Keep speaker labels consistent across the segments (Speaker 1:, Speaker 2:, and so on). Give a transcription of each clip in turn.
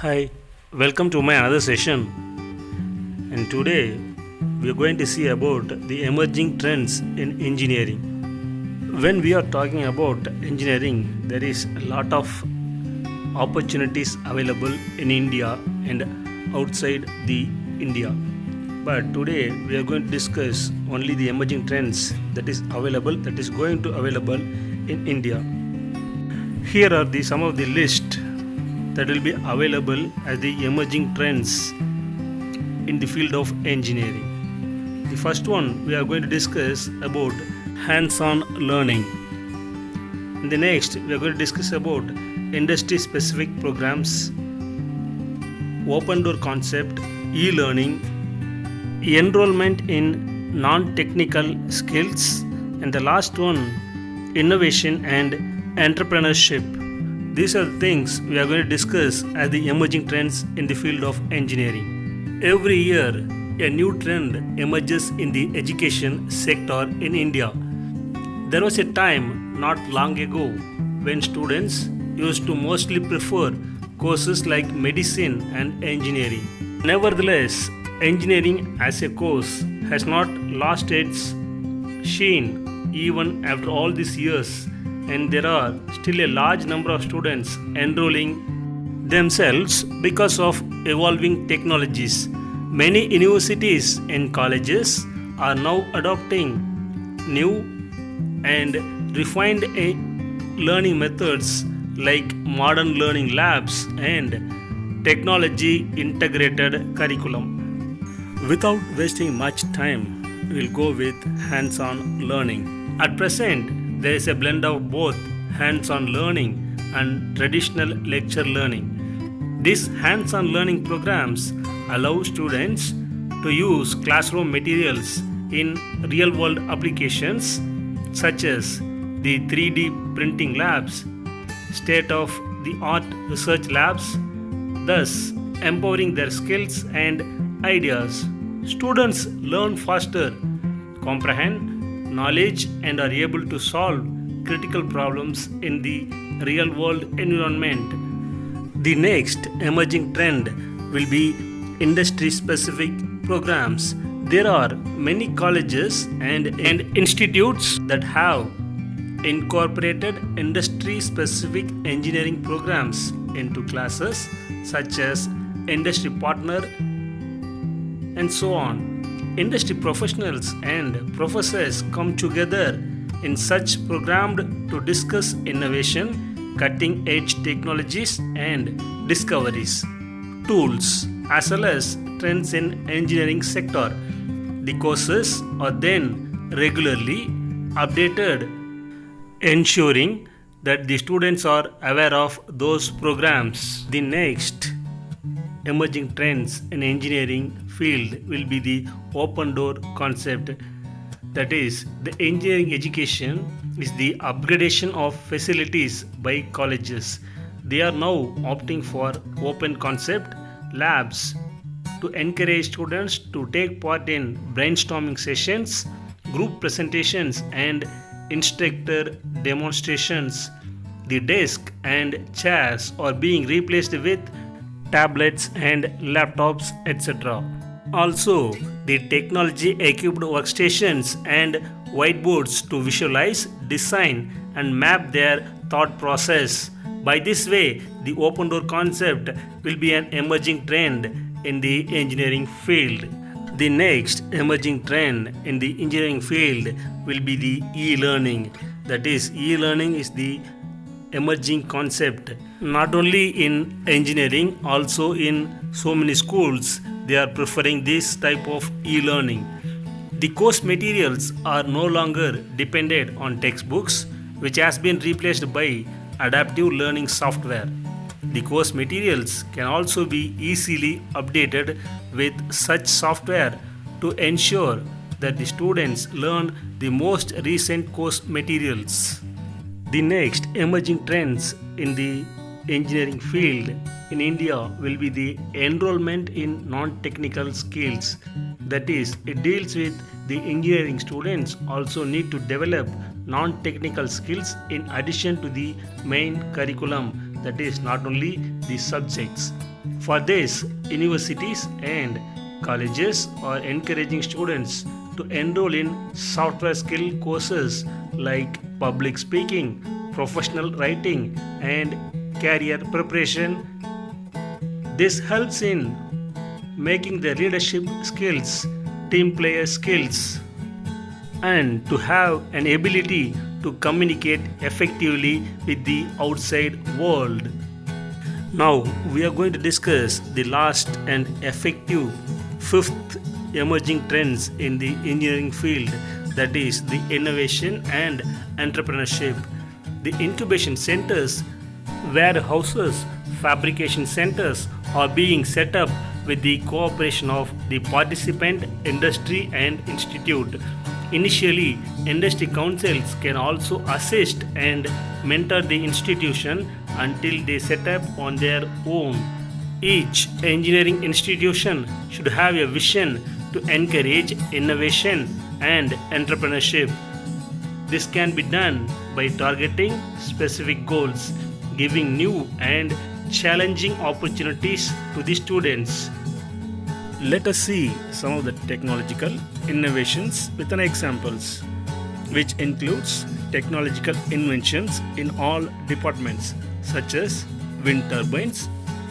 Speaker 1: Hi, welcome to my another session. And today we are going to see about the emerging trends in engineering. When we are talking about engineering, there is a lot of opportunities available in India and outside the India. But today we are going to discuss only the emerging trends that is going to available in India. Here are the some of the list that will be available as the emerging trends in the field of engineering. The first one we are going to discuss about hands-on learning. In the next we are going to discuss about industry specific programs, open door concept, e-learning, enrollment in non-technical skills, and the last one innovation and entrepreneurship. These are the things we are going to discuss as the emerging trends in the field of engineering. Every year, a new trend emerges in the education sector in India. There was a time not long ago when students used to mostly prefer courses like medicine and engineering. Nevertheless, engineering as a course has not lost its sheen even after all these years, and there are still a large number of students enrolling themselves because of evolving technologies. Many universities and colleges are now adopting new and refined learning methods like modern learning labs and technology integrated curriculum. Without wasting much time, we'll go with hands-on learning. At present, there is a blend of both hands-on learning and traditional lecture learning. These hands-on learning programs allow students to use classroom materials in real-world applications such as the 3D printing labs, state-of-the-art research labs, thus empowering their skills and ideas. Students learn faster, comprehend knowledge, and are able to solve critical problems in the real world environment. The next emerging trend will be industry specific programs. There are many colleges and institutes that have incorporated industry specific engineering programs into classes such as industry partner and so on. Industry professionals and professors come together in such programmed to discuss innovation, cutting edge technologies and discoveries, tools, as well as trends in engineering sector. The courses are then regularly updated, ensuring that the students are aware of those programs. The next emerging trends in engineering field will be the open door concept. That is, the engineering education is the upgradation of facilities by colleges. They are now opting for open concept labs to encourage students to take part in brainstorming sessions, group presentations, and instructor demonstrations. The desk and chairs are being replaced with tablets and laptops, etc. Also, the technology equipped workstations and whiteboards to visualize, design, and map their thought process. By this way, the open door concept will be an emerging trend in the engineering field. The next emerging trend in the engineering field will be the e-learning. That is, e-learning is the emerging concept. Not only in engineering, also in so many schools, they are preferring this type of e-learning. The course materials are no longer dependent on textbooks, which has been replaced by adaptive learning software. The course materials can also be easily updated with such software to ensure that the students learn the most recent course materials. The next emerging trends in the engineering field in India will be the enrollment in non-technical skills. That is, it deals with the engineering students also need to develop non-technical skills in addition to the main curriculum, that is not only the subjects. For this, universities and colleges are encouraging students to enroll in software skill courses like public speaking, professional writing, and career preparation. This helps in making the leadership skills, team player skills, and to have an ability to communicate effectively with the outside world. Now, we are going to discuss the last and effective fifth emerging trends in the engineering field, that is the innovation and entrepreneurship. The incubation centers, warehouses, fabrication centers are being set up with the cooperation of the participant industry and institute. Initially, industry councils can also assist and mentor the institution until they set up on their own. Each engineering institution should have a vision to encourage innovation and entrepreneurship. This can be done by targeting specific goals, giving new and challenging opportunities to the students. Let us see some of the technological innovations with an examples, which includes technological inventions in all departments such as wind turbines,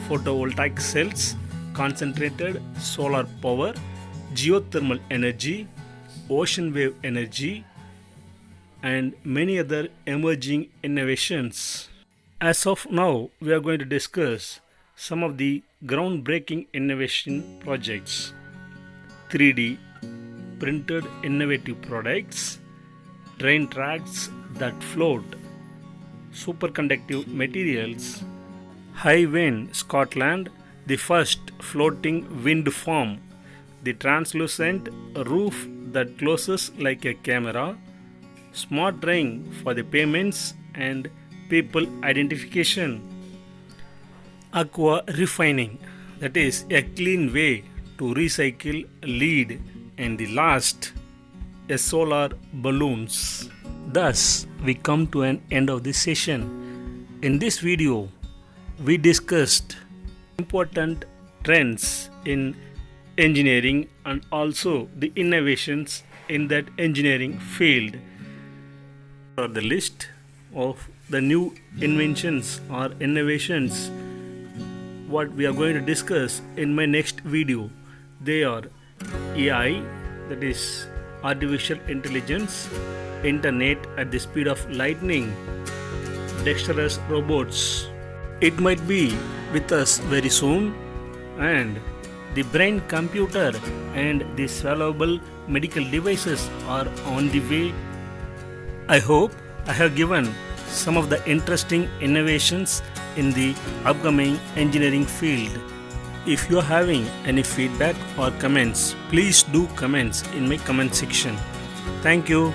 Speaker 1: photovoltaic cells, concentrated solar power, geothermal energy, ocean wave energy, and many other emerging innovations. As of now, we are going to discuss some of the groundbreaking innovation projects: 3D printed innovative products, train tracks that float, superconductive materials, High Wind Scotland, the first floating wind farm, the translucent roof that closes like a camera, smart ring for the payments and people identification, aqua refining, that is a clean way to recycle lead, and the last, a solar balloons. Thus, we come to an end of this session. In this video, we discussed important trends in engineering and also the innovations in that engineering field. For the list of the new inventions or innovations what we are going to discuss in my next video, they are AI, that is artificial intelligence, internet at the speed of lightning, dexterous robots. It might be with us very soon, and the brain computer and the swallowable medical devices are on the way. I hope I have given some of the interesting innovations in the upcoming engineering field. If you are having any feedback or comments, please do comments in my comment section. Thank you.